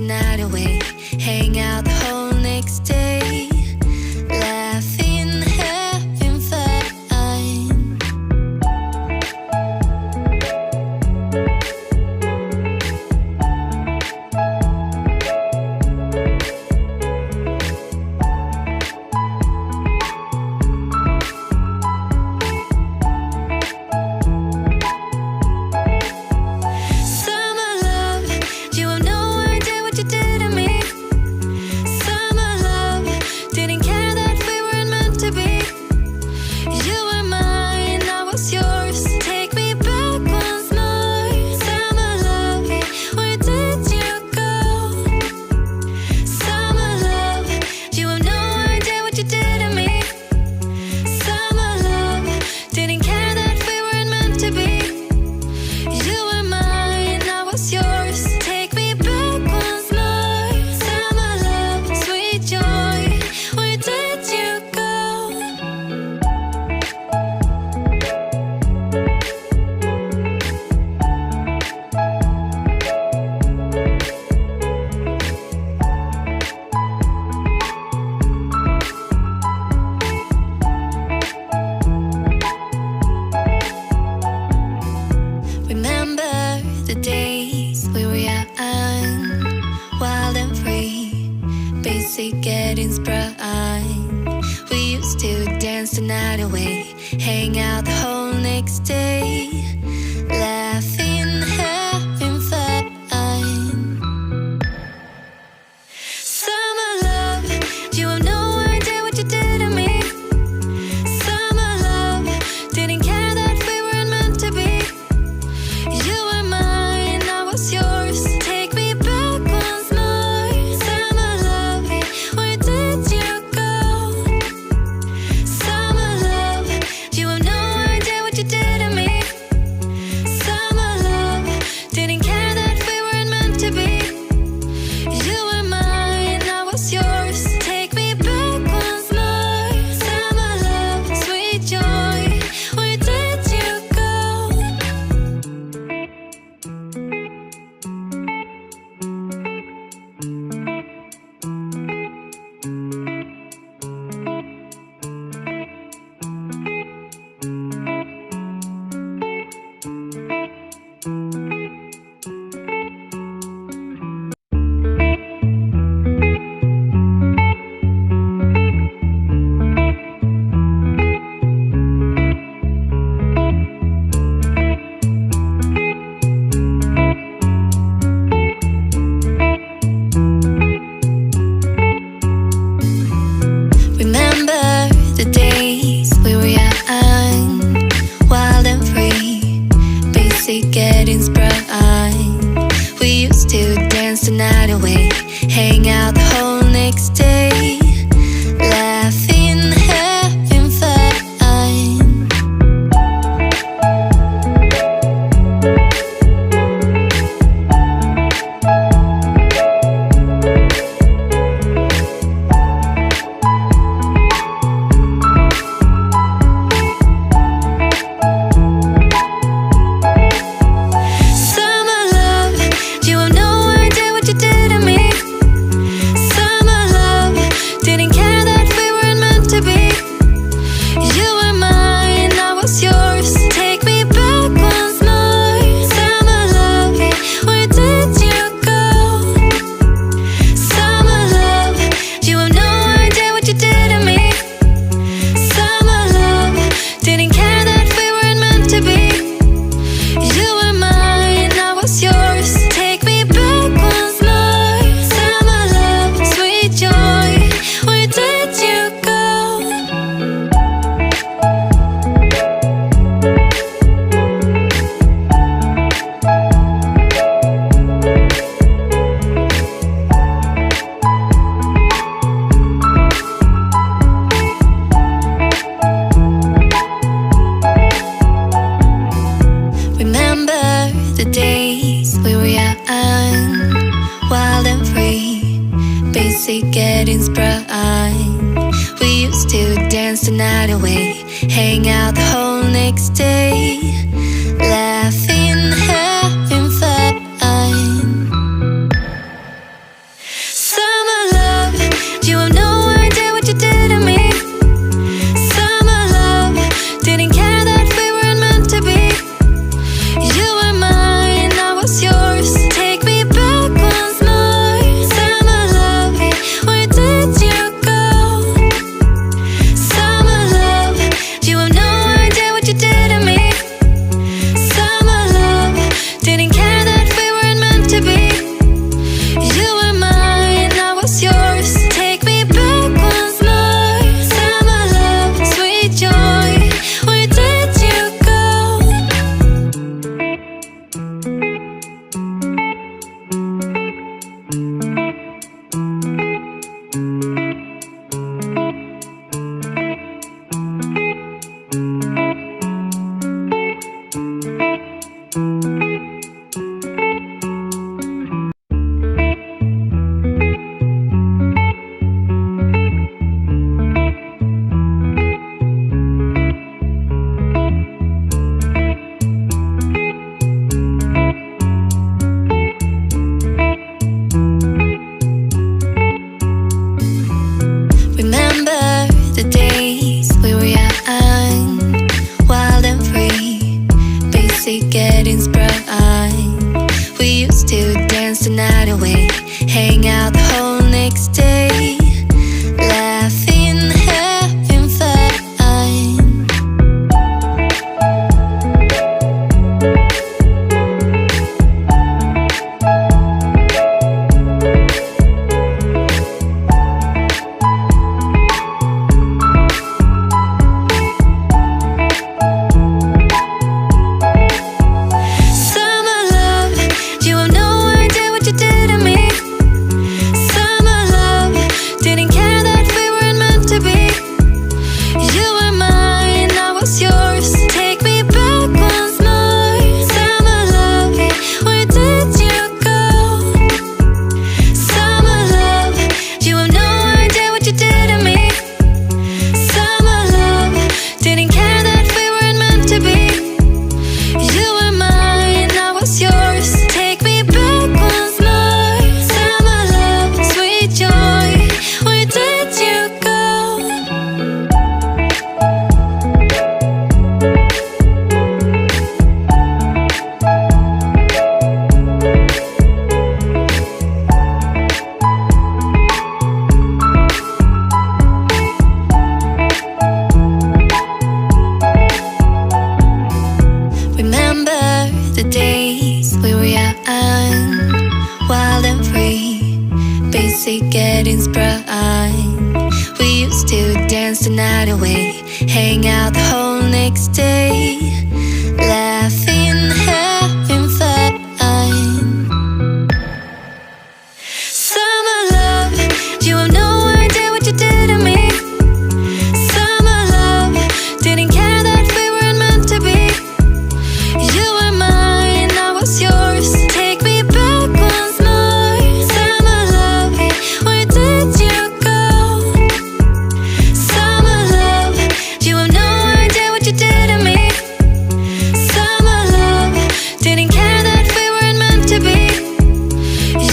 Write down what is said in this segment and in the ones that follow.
night away, hang out the whole next day, laughing, having fun. The days we were young, wild and free, basic getting sprung. We used to dance the night away, hang out the whole next day, laughing, having fun. Summer love, you have no idea what you did to me. Summer love, didn't care that we weren't meant to be. You were mine, I was yours. Take me back once more. Summer love, where did you go? Summer love, you have no idea what you did to me. Summer love, didn't care that we weren't meant to be. You were mine, I was yours. Take me back once more. Summer love, sweet joy, where did you go? Remember the days we were young, wild and free, basic getting sprung. We used to dance the night away, hang out the whole next day, laughing, having fun. Summer love, you have no idea what you did to me. Summer love, didn't care that we weren't meant to be. You were mine, I was yours. Take me back once more. Summer love, where did you go? Summer love, you have no idea what you did to me. Summer love, didn't care that we weren't meant to be. You were mine, I was yours. Take me back once more. Summer love, sweet joy, where did you go? Remember the days we were young, wild and free, basic getting sprung. We used to dance the night away, hang out the whole next day, laughing, having fun. basic getting sprung. We used to dance the night away, hang out the whole next day, laughing, having fun. Summer love, you have no idea what you did to me. Summer love, didn't care that we weren't meant to be. You were mine, I was yours. Take me back once more. Summer love, where did you go? Summer love, you have no idea what you did to me. Summer love, didn't care that we weren't meant to be.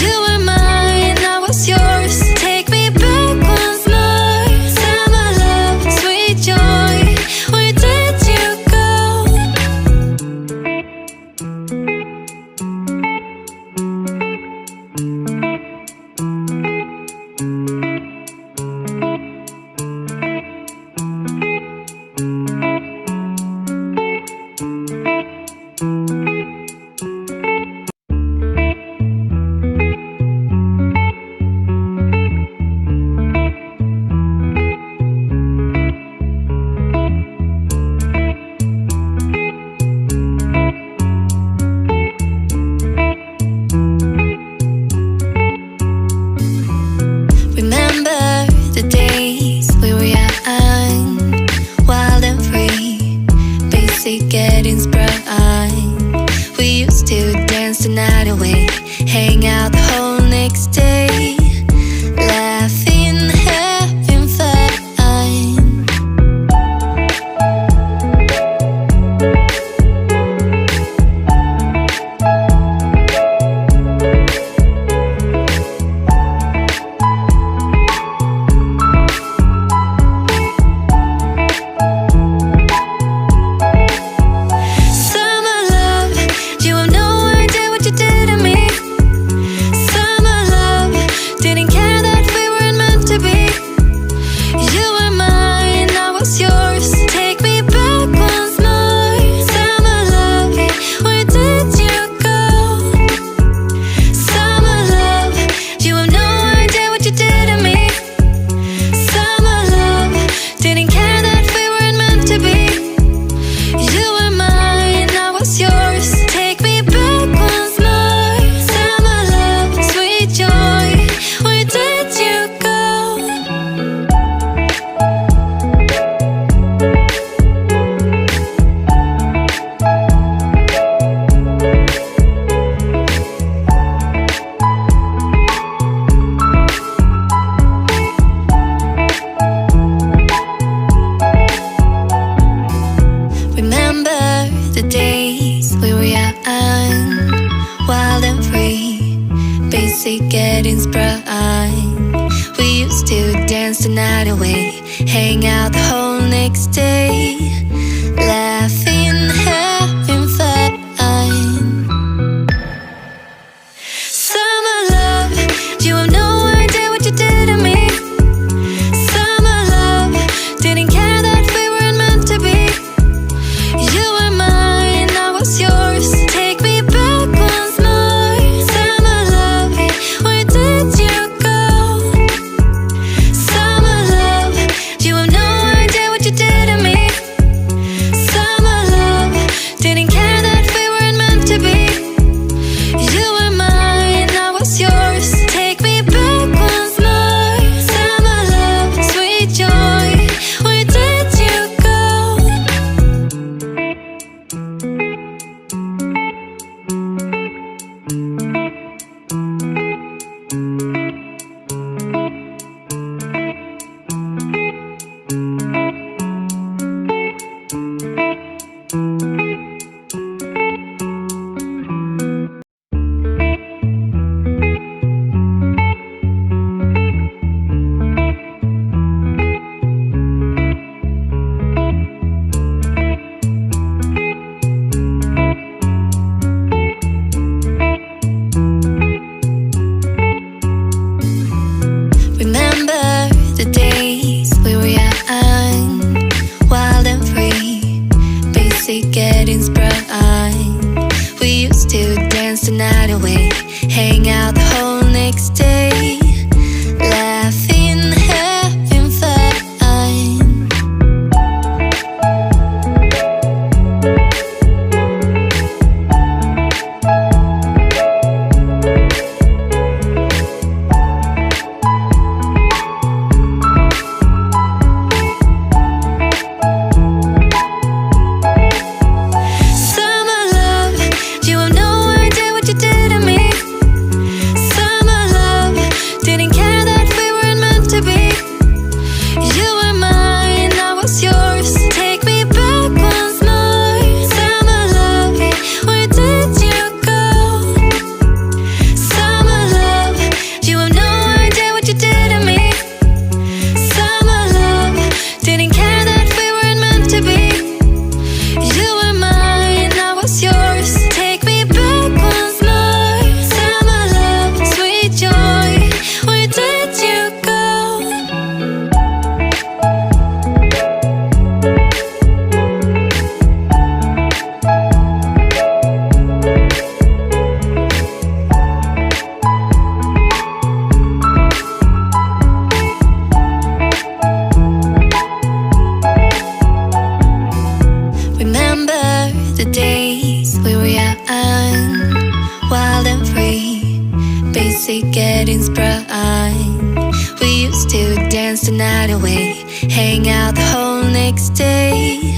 You were mine, I was yours. Take me back once more. Summer love, sweet joy, where did you go? Remember the days we were young, wild and free, basic getting sprung. We used to dance the night away, hang out the whole next day, laughing, having fun. Summer love, you have no idea what you did to me. Summer love, didn't care that we weren't meant to be. You were mine, I was yours. Take me back once more. Summer love, where did you go? Summer love, you have no idea what you did to me. Summer love, didn't care that we weren't meant to be. You were mine, I was yours. Take me back once more. Summer love, sweet joy, where did you go? Remember the days we were young, wild and free, basic getting sprung. We used to dance the night away, hang out the whole next day, laughing, having fun. Summer love, you have no idea what you did to me. Summer love, didn't care that we weren't meant to be. You were mine, I was yours. Take me back once more. Summer love, where did you go? Summer love, you have no idea what you did to me. night away, hang out the whole next day.